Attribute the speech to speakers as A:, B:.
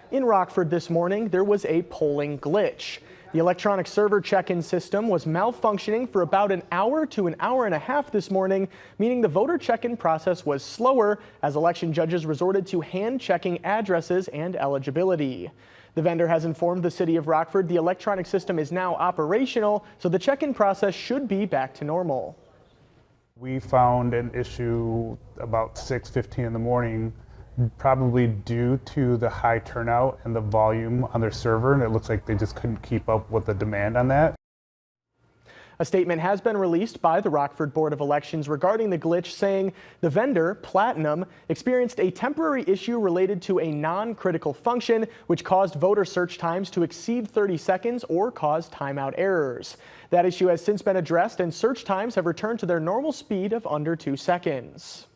A: In Rockford this morning, there was a polling glitch. The electronic server check-in system was malfunctioning for about an hour to an hour and a half this morning, meaning the voter check-in process was slower as election judges resorted to hand-checking addresses and eligibility. The vendor has informed the city of Rockford the electronic system is now operational, so the check-in process should be back to normal.
B: We found an issue about 6:15 in the morning, probably due to the high turnout and the volume on their server, and it looks like they just couldn't keep up with the demand on that.
A: A statement has been released by the Rockford Board of Elections regarding the glitch, saying the vendor, Platinum, experienced a temporary issue related to a non-critical function, which caused voter search times to exceed 30 seconds or cause timeout errors. That issue has since been addressed, and search times have returned to their normal speed of under 2 seconds.